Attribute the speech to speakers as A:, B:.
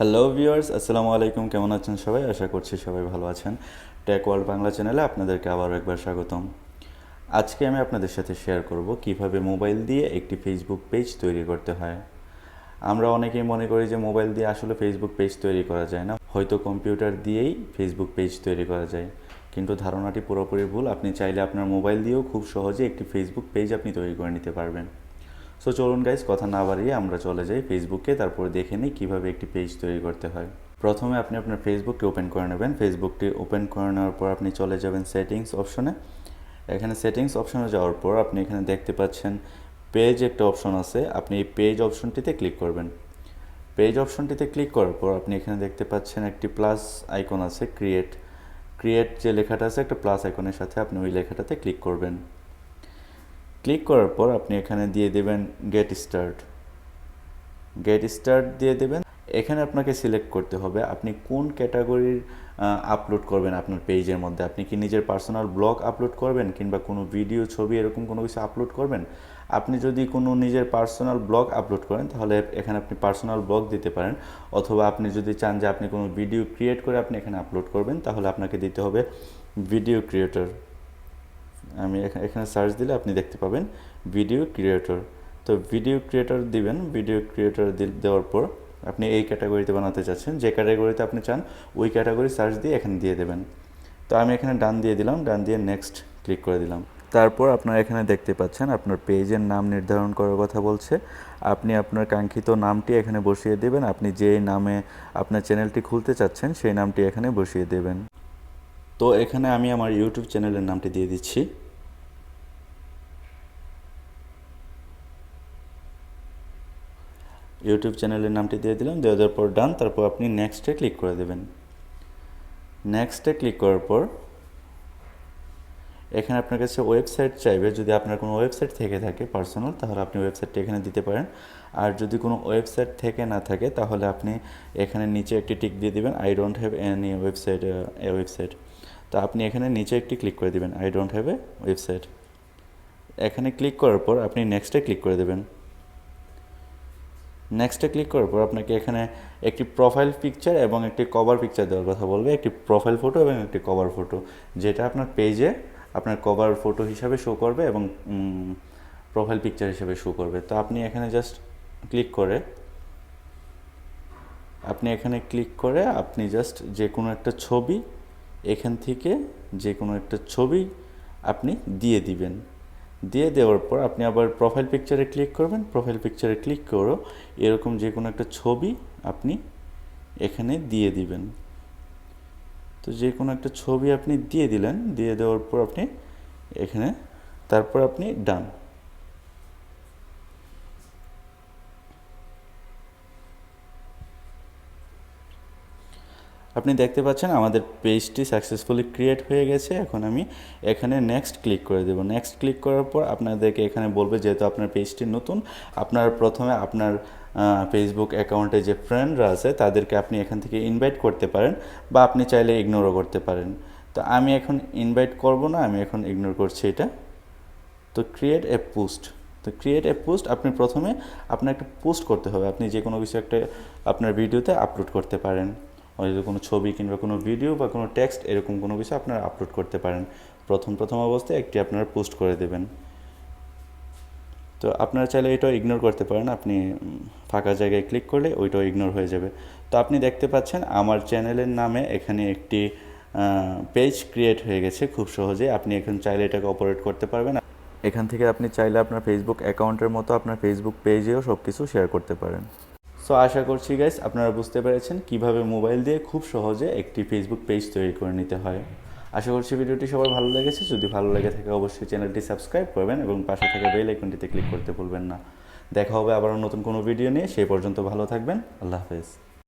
A: Hello viewers, আসসালামু আলাইকুম। কেমন আছেন সবাই? আশা করছি সবাই ভালো আছেন। টেক ওয়ার্ল্ড বাংলা চ্যানেলে আপনাদেরকে আবারও একবার স্বাগতম। আজকে আমি আপনাদের সাথে শেয়ার করব কিভাবে মোবাইল দিয়ে একটি ফেসবুক পেজ তৈরি করতে হয়। আমরা অনেকেই মনে করি যে মোবাইল দিয়ে আসলে ফেসবুক পেজ তৈরি করা যায় না, হয়তো কম্পিউটার দিয়েই ফেসবুক পেজ তৈরি করা যায়, কিন্তু ধারণাটি পুরোপুরি ভুল। আপনি চাইলে আপনার মোবাইল দিয়েও খুব সহজে একটি ফেসবুক পেজ আপনি তৈরি করে নিতে পারবেন। সো চলুন গাইজ, কথা না বাড়িয়ে আমরা চলে যাই ফেসবুকে, তারপর দেখে নিই কীভাবে একটি পেজ তৈরি করতে হয়। প্রথমে আপনি আপনার ফেসবুকটি ওপেন করে নেবেন। ফেসবুকটি ওপেন করে নেওয়ার পর আপনি চলে যাবেন সেটিংস অপশনে। এখানে সেটিংস অপশনে যাওয়ার পর আপনি এখানে দেখতে পাচ্ছেন পেজ একটা অপশন আছে। আপনি এই পেজ অপশনটিতে ক্লিক করবেন। পেজ অপশনটিতে ক্লিক করার পর আপনি এখানে দেখতে পাচ্ছেন একটি প্লাস আইকন আছে, ক্রিয়েট যে লেখাটা আছে একটা প্লাস আইকনের সাথে, আপনি ওই লেখাটাতে ক্লিক করবেন। ক্লিক করার পর আপনি এখানে দিয়ে দেবেন গেট স্টার্ট দিয়ে দেবেন। এখানে আপনাকে সিলেক্ট করতে হবে আপনি কোন ক্যাটাগরির আপলোড করবেন আপনার পেজের মধ্যে। আপনি কি নিজের পার্সোনাল ব্লগ আপলোড করবেন, কিংবা কোনো ভিডিও, ছবি এরকম কোনো কিছু আপলোড করবেন? আপনি যদি কোনো নিজের পার্সোনাল ব্লগ আপলোড করেন তাহলে এখানে আপনি পার্সোনাল ব্লগ দিতে পারেন, অথবা আপনি যদি চান যে আপনি কোনো ভিডিও ক্রিয়েট করে আপনি এখানে আপলোড করবেন তাহলে আপনাকে দিতে হবে ভিডিও ক্রিয়েটর। আমি এখানে সার্চ দিলে আপনি দেখতে পাবেন ভিডিও ক্রিয়েটর। তো ভিডিও ক্রিয়েটর দিবেন। ভিডিও ক্রিয়েটর দেওয়ার পর আপনি এই ক্যাটাগরিতে বানাতে চাচ্ছেন, যে ক্যাটাগরিতে আপনি চান ওই ক্যাটাগরি সার্চ দিয়ে এখানে দিয়ে দেবেন। তো আমি এখানে ডান দিয়ে দিলাম, ডান দিয়ে নেক্সট ক্লিক করে দিলাম। তারপর আপনারা এখানে দেখতে পাচ্ছেন আপনার পেজের নাম নির্ধারণ করার কথা বলছে। আপনি আপনার কাঙ্ক্ষিত নামটি এখানে বসিয়ে দেবেন। আপনি যে নামে আপনার চ্যানেলটি খুলতে চাচ্ছেন সেই নামটি এখানে বসিয়ে দেবেন। তো এখানে আমি আমার ইউটিউব চ্যানেলের নামটি দিয়ে দিচ্ছি। ইউটিউব চ্যানেলের নামটি দিয়ে দিলাম, দেওয়ার পর ডান। তারপর আপনি নেক্সটে ক্লিক করে দেবেন। নেক্সটে ক্লিক করার পর এখানে আপনার কাছে ওয়েবসাইট চাইবে। যদি আপনার কোনো ওয়েবসাইট থেকে থাকে পার্সোনাল, তাহলে আপনি ওয়েবসাইটটা এখানে দিতে পারেন। আর যদি কোনো ওয়েবসাইট থেকে না থাকে তাহলে আপনি এখানে নিচে একটি টিক দিয়ে দিবেন, I don't have any website. তো আপনি এখানে নিচে একটি ক্লিক করে দিবেন, I don't have a website. এখানে ক্লিক করার পর আপনি নেক্সটে ক্লিক করে দেবেন। নেক্সটে ক্লিক করার পর আপনাকে এখানে একটি প্রোফাইল পিকচার এবং একটি কভার পিকচার দেওয়ার কথা বলবে। একটি প্রোফাইল ফটো এবং একটি কভার ফটো, যেটা আপনার পেজে আপনার কভার ফটো হিসাবে শো করবে এবং প্রোফাইল পিকচার হিসেবে শো করবে। তো আপনি এখানে জাস্ট ক্লিক করে আপনি জাস্ট যে কোনো একটা ছবি, এখান থেকে যে কোনো একটা ছবি আপনি দিয়ে দিবেন। দিয়ে দেওয়ার পর আপনি আবার প্রোফাইল পিকচারে ক্লিক করবেন। প্রোফাইল পিকচারে ক্লিক করো এরকম যে কোনো একটা ছবি আপনি এখানে দিয়ে দিবেন। তো যে কোনো একটা ছবি আপনি দিয়ে দিলেন। দিয়ে দেওয়ার পর আপনি এখানে তারপর আপনি ডান। আপনি দেখতে পাচ্ছেন আমাদের পেজটি সাকসেসফুলি ক্রিয়েট হয়ে গেছে। এখন আমি এখানে নেক্সট ক্লিক করে দেব। নেক্সট ক্লিক করার পর আপনাদেরকে এখানে বলবে, যেহেতু আপনার পেজটি নতুন, আপনার প্রথমে আপনার ফেসবুক অ্যাকাউন্টে যে ফ্রেন্ডরা আছে তাদেরকে আপনি এখান থেকে ইনভাইট করতে পারেন, বা আপনি চাইলে ইগনোরও করতে পারেন। তো আমি এখন ইনভাইট করব না, আমি এখন ইগনোর করছি এটা। তো ক্রিয়েট এ পোস্ট আপনি প্রথমে আপনার একটা পোস্ট করতে হবে। আপনি যে কোনো কিছু একটা আপনার ভিডিওতে আপলোড করতে পারেন, হয়তো কোনো ছবি কিংবা কোনো ভিডিও বা কোনো টেক্সট, এরকম কোনো কিছু আপনারা আপলোড করতে পারেন। প্রথম অবস্থায় একটি আপনারা পোস্ট করে দেবেন। তো আপনারা চাইলে এটাও ইগনোর করতে পারেন। আপনি ফাঁকা জায়গায় ক্লিক করলে ওইটাও ইগনোর হয়ে যাবে। তো আপনি দেখতে পাচ্ছেন আমার চ্যানেলের নামে এখানে একটি পেজ ক্রিয়েট হয়ে গেছে খুব সহজে। আপনি এখন চাইলে এটাকে অপারেট করতে পারবেন। এখান থেকে আপনি চাইলে আপনার ফেসবুক অ্যাকাউন্টের মতো আপনার ফেসবুক পেজেও সব কিছু শেয়ার করতে পারেন। সো আশা করছি গাইস আপনারা বুঝতে পেরেছেন কিভাবে মোবাইল দিয়ে খুব সহজে একটি ফেসবুক পেজ তৈরি করে নিতে হয়। আশা করছি ভিডিওটি সবার ভালো লেগেছে। যদি ভালো লেগে থাকে অবশ্যই চ্যানেলটি সাবস্ক্রাইব করবেন এবং পাশে থাকা বেল আইকনটিতে ক্লিক করতে ভুলবেন না। দেখা হবে আবারও নতুন কোনো ভিডিও নিয়ে। সেই পর্যন্ত ভালো থাকবেন। আল্লাহ হাফেজ।